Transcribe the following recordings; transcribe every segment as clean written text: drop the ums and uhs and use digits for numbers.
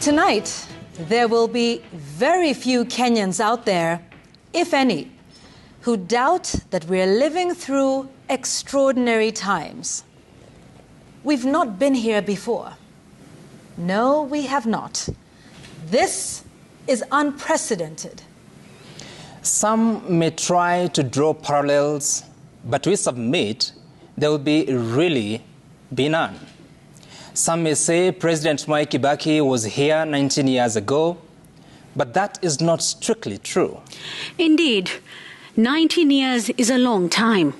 Tonight, there will be very few Kenyans out there, if any, who doubt that we're living through extraordinary times. We've not been here before. No, we have not. This is unprecedented. Some may try to draw parallels, but we submit there will really be none. Some may say President Mwai Kibaki was here 19 years ago, but that is not strictly true. Indeed, 19 years is a long time.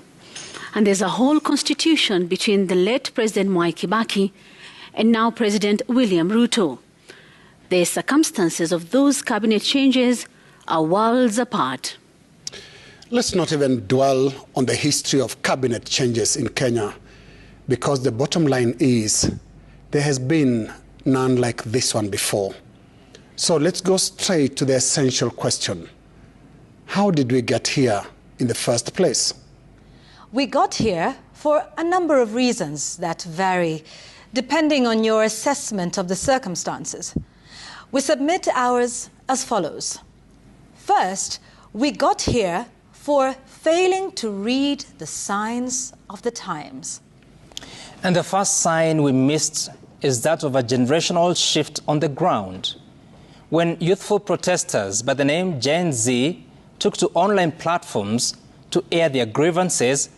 And there's a whole constitution between the late President Mwai Kibaki and now President William Ruto. The circumstances of those cabinet changes are worlds apart. Let's not even dwell on the history of cabinet changes in Kenya, because the bottom line is there has been none like this one before. So let's go straight to the essential question. How did we get here in the first place? We got here for a number of reasons that vary, depending on your assessment of the circumstances. We submit ours as follows. First, we got here for failing to read the signs of the times. And the first sign we missed is that of a generational shift on the ground. When youthful protesters by the name Gen Z took to online platforms to air their grievances,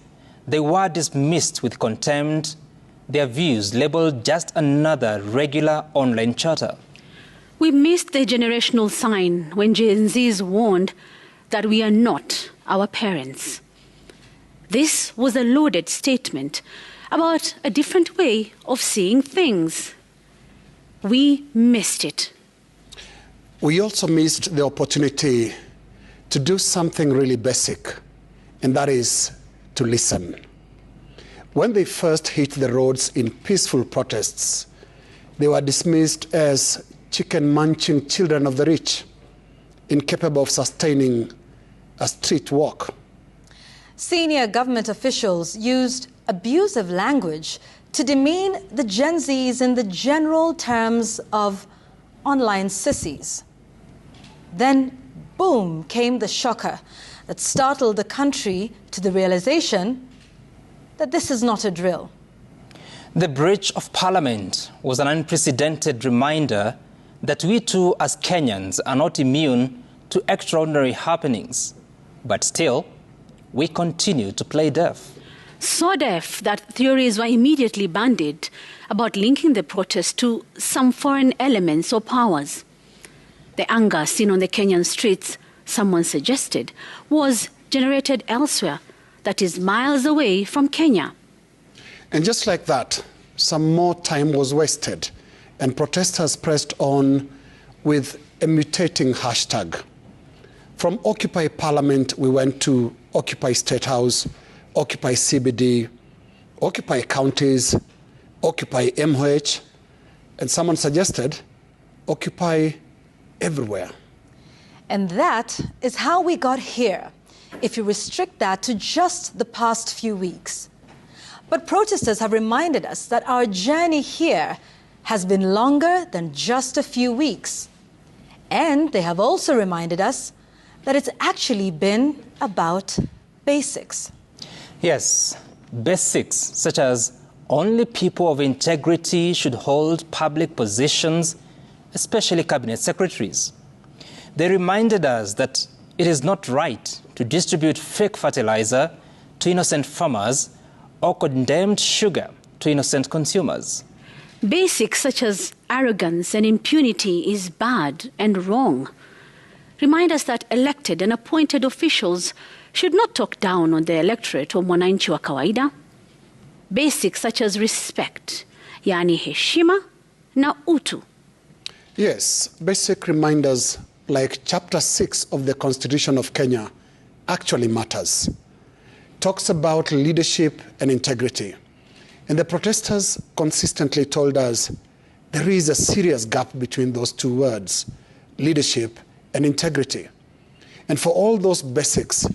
they were dismissed with contempt, their views labeled just another regular online chatter. We missed the generational sign when Gen Zs warned that we are not our parents. This was a loaded statement about a different way of seeing things. We missed it. We also missed the opportunity to do something really basic, and that is to listen. When they first hit the roads in peaceful protests, they were dismissed as chicken-munching children of the rich, incapable of sustaining a street walk. Senior government officials used abusive language to demean the Gen Zs in the general terms of online sissies. Then, boom, came the shocker that startled the country to the realization that this is not a drill. The breach of parliament was an unprecedented reminder that we too as Kenyans are not immune to extraordinary happenings. But still, we continue to play deaf. So deaf that theories were immediately bandied about linking the protest to some foreign elements or powers. The anger seen on the Kenyan streets, someone suggested, was generated elsewhere, that is miles away from Kenya. And just like that, some more time was wasted, and protesters pressed on with a mutating hashtag. From Occupy Parliament, we went to Occupy State House, Occupy CBD, Occupy Counties, Occupy MH, and someone suggested Occupy everywhere. And that is how we got here, if you restrict that to just the past few weeks. But protesters have reminded us that our journey here has been longer than just a few weeks. And they have also reminded us that it's actually been about basics. Yes, basics such as only people of integrity should hold public positions, especially cabinet secretaries. They reminded us that it is not right to distribute fake fertilizer to innocent farmers or condemned sugar to innocent consumers. Basics such as arrogance and impunity is bad and wrong. Remind us that elected and appointed officials should not talk down on the electorate or mwananchi wa kawaida. Basics such as respect, yani heshima na utu. Yes, basic reminders like Chapter 6 of the Constitution of Kenya actually matters. Talks about leadership and integrity. And the protesters consistently told us there is a serious gap between those two words, leadership and integrity. And for all those basics,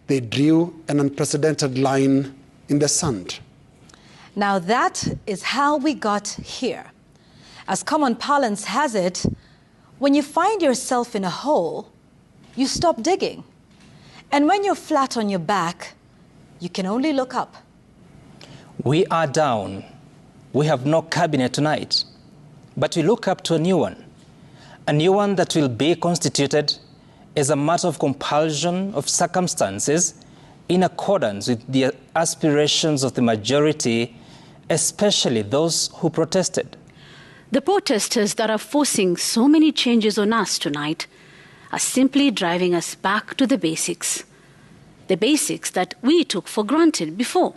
they drew an unprecedented line in the sand. Now that is how we got here. As common parlance has it, when you find yourself in a hole, you stop digging. And when you're flat on your back, you can only look up. We are down. We have no cabinet tonight. But we look up to a new one that will be constituted as a matter of compulsion of circumstances in accordance with the aspirations of the majority, especially those who protested. The protesters that are forcing so many changes on us tonight are simply driving us back to the basics that we took for granted before.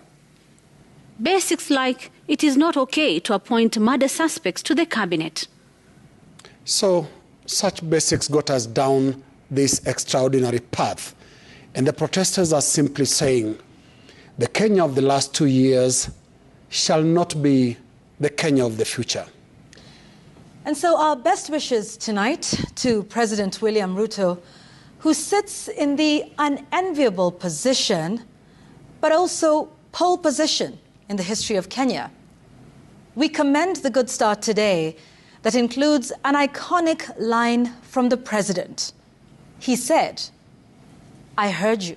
Basics like it is not okay to appoint murder suspects to the cabinet. So, such basics got us down this extraordinary path. And the protesters are simply saying, the Kenya of the last 2 years shall not be the Kenya of the future. And so our best wishes tonight to President William Ruto, who sits in the unenviable position, but also pole position in the history of Kenya. We commend the good start today that includes an iconic line from the president. He said, "I heard you."